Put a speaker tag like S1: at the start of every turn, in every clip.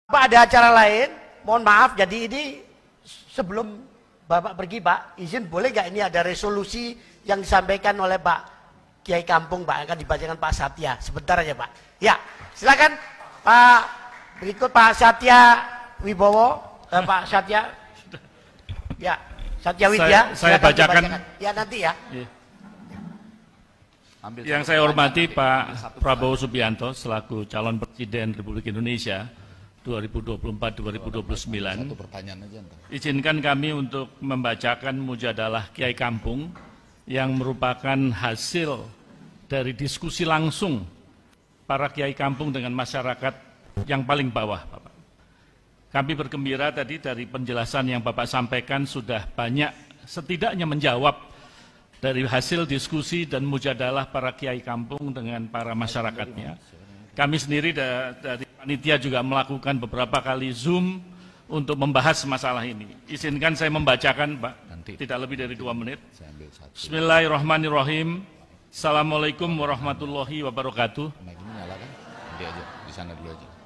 S1: Pak, ada acara lain, mohon maaf, jadi ini sebelum Bapak pergi Pak, izin boleh nggak ini ada resolusi yang disampaikan oleh Pak Kiai Kampung Pak, akan dibacakan Pak Satya, sebentar aja Pak. Ya, silakan Pak, berikut Pak Satya Wibowo, Pak Satya, ya, Satya Widya,
S2: saya bacakan.
S1: Ya nanti ya.
S2: Yang saya hormati Pak Prabowo Subianto selaku calon Presiden Republik Indonesia 2024-2029, izinkan kami untuk membacakan mujadalah Kiai Kampung yang merupakan hasil dari diskusi langsung para Kiai Kampung dengan masyarakat yang paling bawah, Bapak. Kami bergembira tadi dari penjelasan yang Bapak sampaikan sudah banyak setidaknya menjawab dari hasil diskusi dan mujadalah para Kiai Kampung dengan para masyarakatnya. Kami sendiri dari panitia juga melakukan beberapa kali Zoom untuk membahas masalah ini. Izinkan saya membacakan, Pak, tidak lebih dari 2 menit. Bismillahirrahmanirrahim. Assalamualaikum warahmatullahi wabarakatuh.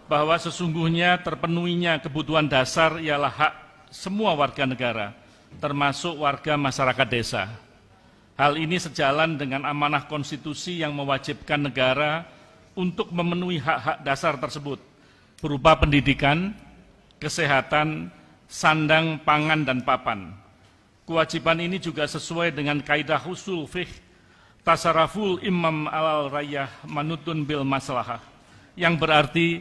S2: Bahwa sesungguhnya terpenuhinya kebutuhan dasar ialah hak semua warga negara, termasuk warga masyarakat desa. Hal ini sejalan dengan amanah konstitusi yang mewajibkan negara untuk memenuhi hak-hak dasar tersebut, berupa pendidikan, kesehatan, sandang, pangan, dan papan. Kewajiban ini juga sesuai dengan kaidah usul fiqh tasarruful imam alal rayah manutun bil maslahah, yang berarti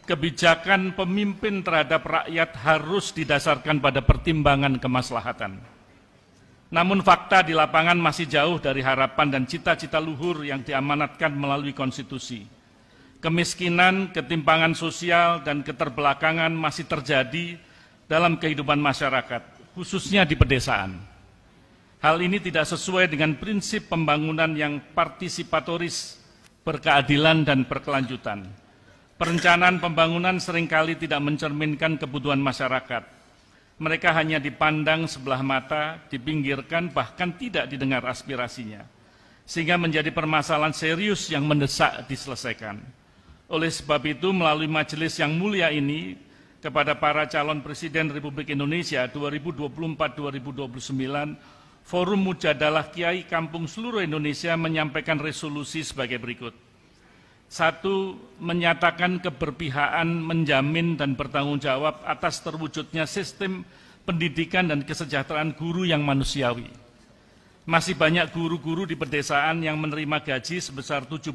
S2: kebijakan pemimpin terhadap rakyat harus didasarkan pada pertimbangan kemaslahatan. Namun fakta di lapangan masih jauh dari harapan dan cita-cita luhur yang diamanatkan melalui konstitusi. Kemiskinan, ketimpangan sosial, dan keterbelakangan masih terjadi dalam kehidupan masyarakat, khususnya di pedesaan. Hal ini tidak sesuai dengan prinsip pembangunan yang partisipatoris, berkeadilan, dan berkelanjutan. Perencanaan pembangunan seringkali tidak mencerminkan kebutuhan masyarakat. Mereka hanya dipandang sebelah mata, dipinggirkan, bahkan tidak didengar aspirasinya. Sehingga menjadi permasalahan serius yang mendesak diselesaikan. Oleh sebab itu, melalui majelis yang mulia ini, kepada para calon Presiden Republik Indonesia 2024-2029, Forum Mujadalah Kiai Kampung seluruh Indonesia menyampaikan resolusi sebagai berikut. 1. Menyatakan keberpihakan, menjamin, dan bertanggung jawab atas terwujudnya sistem pendidikan dan kesejahteraan guru yang manusiawi. Masih banyak guru-guru di pedesaan yang menerima gaji sebesar 70.000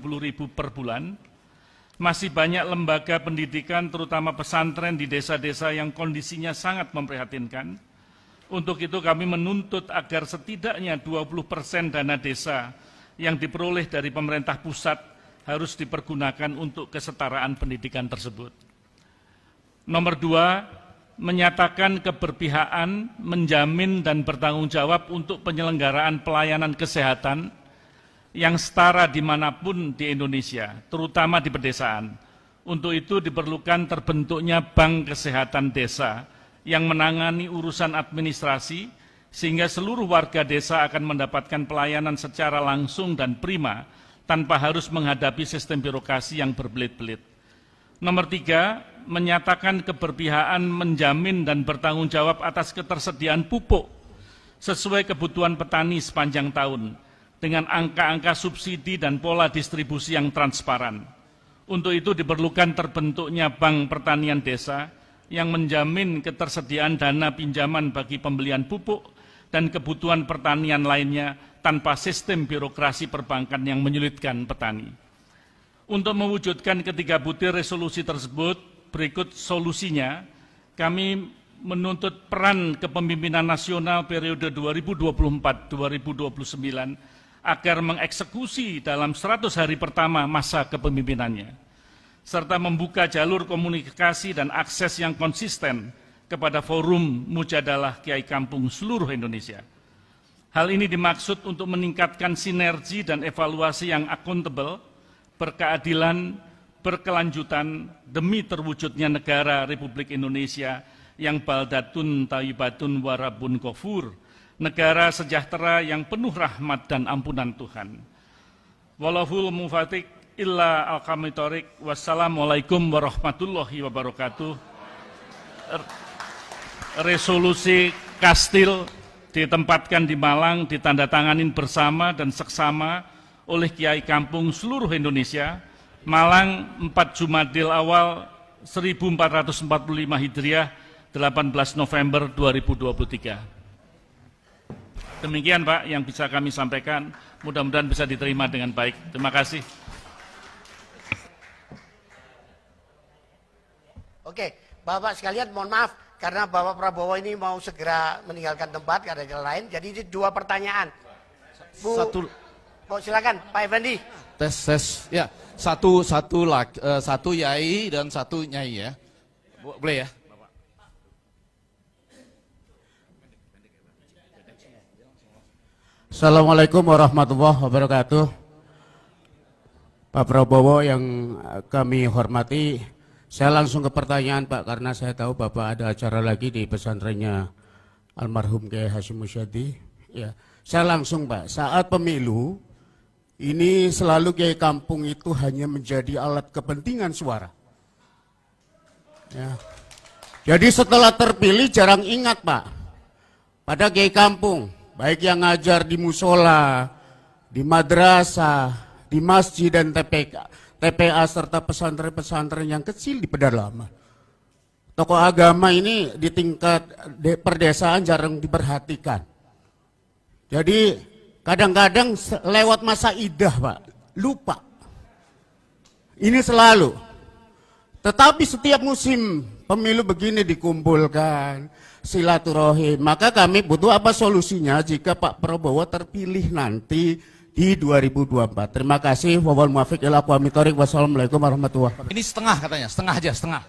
S2: per bulan. Masih banyak lembaga pendidikan, terutama pesantren di desa-desa yang kondisinya sangat memprihatinkan. Untuk itu kami menuntut agar setidaknya 20% dana desa yang diperoleh dari pemerintah pusat harus dipergunakan untuk kesetaraan pendidikan tersebut. Nomor 2, menyatakan keberpihakan, menjamin, dan bertanggung jawab untuk penyelenggaraan pelayanan kesehatan yang setara dimanapun di Indonesia, terutama di pedesaan. Untuk itu diperlukan terbentuknya Bank Kesehatan Desa yang menangani urusan administrasi, sehingga seluruh warga desa akan mendapatkan pelayanan secara langsung dan prima, tanpa harus menghadapi sistem birokrasi yang berbelit-belit. Nomor 3, menyatakan keberpihakan, menjamin, dan bertanggung jawab atas ketersediaan pupuk sesuai kebutuhan petani sepanjang tahun, dengan angka-angka subsidi dan pola distribusi yang transparan. Untuk itu diperlukan terbentuknya Bank Pertanian Desa yang menjamin ketersediaan dana pinjaman bagi pembelian pupuk dan kebutuhan pertanian lainnya tanpa sistem birokrasi perbankan yang menyulitkan petani. Untuk mewujudkan ketiga butir resolusi tersebut, berikut solusinya. Kami menuntut peran kepemimpinan nasional periode 2024-2029 agar mengeksekusi dalam 100 hari pertama masa kepemimpinannya, serta membuka jalur komunikasi dan akses yang konsisten kepada Forum Mujadalah Kiai Kampung seluruh Indonesia. Hal ini dimaksud untuk meningkatkan sinergi dan evaluasi yang akuntabel, berkeadilan, berkelanjutan demi terwujudnya negara Republik Indonesia yang baldatun thayyibatun warabun ghafur, negara sejahtera yang penuh rahmat dan ampunan Tuhan. Wallahul muwaffiq illa al-qamitorik. Wassalamualaikum warahmatullahi wabarakatuh. resolusi Kastil ditempatkan di Malang, ditandatanganin bersama dan seksama oleh Kiai Kampung seluruh Indonesia, Malang 4 Jumadil Awal 1445 Hijriah, 18 November 2023. Demikian Pak yang bisa kami sampaikan, mudah-mudahan bisa diterima dengan baik. Terima kasih.
S1: Oke, Bapak sekalian mohon maaf, karena Bapak Prabowo ini mau segera meninggalkan tempat karena jalan lain, jadi ini 2 pertanyaan. Bu, silakan Pak Effendi.
S3: Tes, ya. Satu yai dan satu nyai ya. Boleh ya?
S4: Assalamualaikum warahmatullahi wabarakatuh. Pak Prabowo yang kami hormati, saya langsung ke pertanyaan Pak, karena saya tahu Bapak ada acara lagi di pesantrennya almarhum Kiai Hasyim Musyadi. Ya, saya langsung Pak, saat pemilu ini selalu Kiai Kampung itu hanya menjadi alat kepentingan suara. Ya. Jadi setelah terpilih jarang ingat Pak pada Kiai Kampung, baik yang ngajar di musola, di madrasah, di masjid dan TPA serta pesantren-pesantren yang kecil di pedalaman. Tokoh agama ini di tingkat perdesaan jarang diperhatikan. Jadi kadang-kadang lewat masa idah Pak, lupa. Ini selalu. Tetapi setiap musim pemilu begini dikumpulkan, silaturahim. Maka kami butuh apa solusinya jika Pak Prabowo terpilih nanti di 2024. Terima kasih. Wassalamualaikum warahmatullahi wabarakatuh.
S3: Ini setengah katanya, setengah aja, setengah.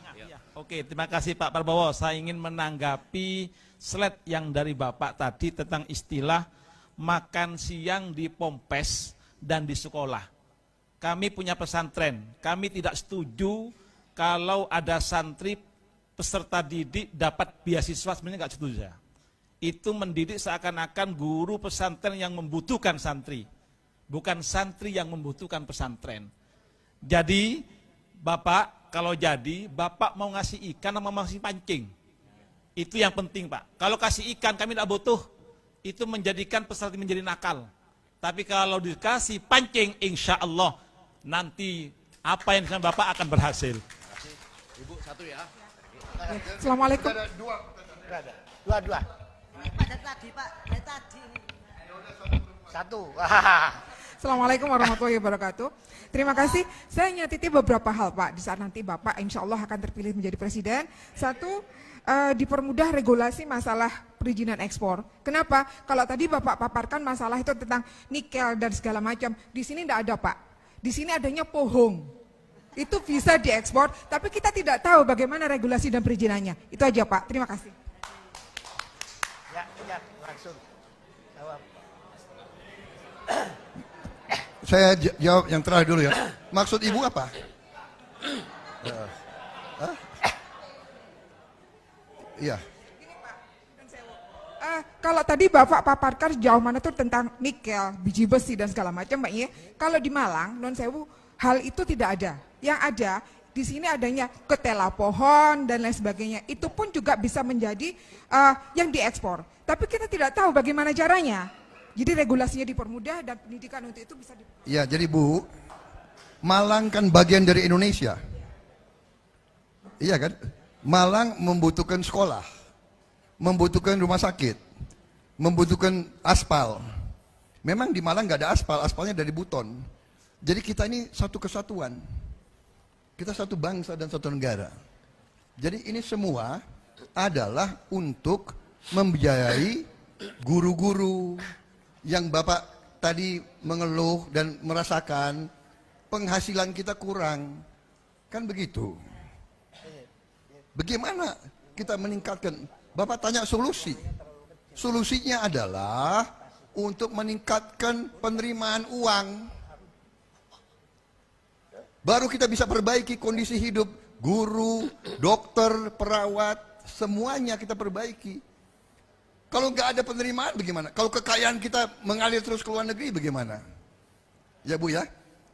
S5: Oke, terima kasih Pak Prabowo. Saya ingin menanggapi slide yang dari Bapak tadi tentang istilah makan siang di Pompes dan di sekolah. Kami punya pesantren, kami tidak setuju kalau ada santri peserta didik dapat beasiswa, sebenarnya nggak setuju saya. Itu mendidik seakan-akan guru pesantren yang membutuhkan santri, bukan santri yang membutuhkan pesantren. Jadi Bapak, kalau jadi Bapak mau ngasih ikan sama mau ngasih pancing, itu yang penting Pak. Kalau kasih ikan kami tidak butuh, itu menjadikan peserta menjadi nakal. Tapi kalau dikasih pancing, insya Allah nanti apa yang disampaikan Bapak akan berhasil.
S3: Ibu satu ya.
S6: Assalamualaikum.
S1: Ada dua.
S7: Pada tadi Pak, dari tadi.
S1: Satu.
S6: Assalamualaikum warahmatullahi wabarakatuh. Terima kasih. Saya ingin titip beberapa hal Pak, di saat nanti Bapak insya Allah akan terpilih menjadi presiden. Satu, dipermudah regulasi masalah perizinan ekspor. Kenapa? Kalau tadi Bapak paparkan masalah itu tentang nikel dan segala macam, di sini tidak ada Pak. Di sini adanya pohong. Itu bisa diekspor, tapi kita tidak tahu bagaimana regulasi dan perizinannya. Itu aja Pak, terima kasih.
S1: Ya, langsung. Jawab.
S8: Saya jawab yang terakhir dulu ya. Maksud Ibu apa? Iya.
S6: Kalau tadi Bapak paparkan sejauh mana tuh tentang nikel, biji besi dan segala macam Mbak Iya. Kalau di Malang, non sewu, hal itu tidak ada. Yang ada di sini adanya ketela pohon dan lain sebagainya. Itu pun juga bisa menjadi yang diekspor. Tapi kita tidak tahu bagaimana caranya. Jadi regulasinya dipermudah dan pendidikan untuk itu bisa
S8: Ya, jadi Bu, Malang kan bagian dari Indonesia. Iya kan? Malang membutuhkan sekolah, membutuhkan rumah sakit, membutuhkan aspal. Memang di Malang nggak ada aspal, aspalnya dari Buton. Jadi kita ini satu kesatuan. Kita satu bangsa dan satu negara. Jadi ini semua adalah untuk membiayai guru-guru yang Bapak tadi mengeluh dan merasakan penghasilan kita kurang. Kan begitu. Bagaimana kita meningkatkan? Bapak tanya solusi. Solusinya adalah untuk meningkatkan penerimaan uang. Baru kita bisa perbaiki kondisi hidup guru, dokter, perawat, semuanya kita perbaiki. Kalau nggak ada penerimaan bagaimana? Kalau kekayaan kita mengalir terus ke luar negeri bagaimana? Ya Bu ya.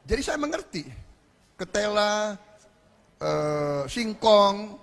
S8: Jadi saya mengerti. Ketela, singkong,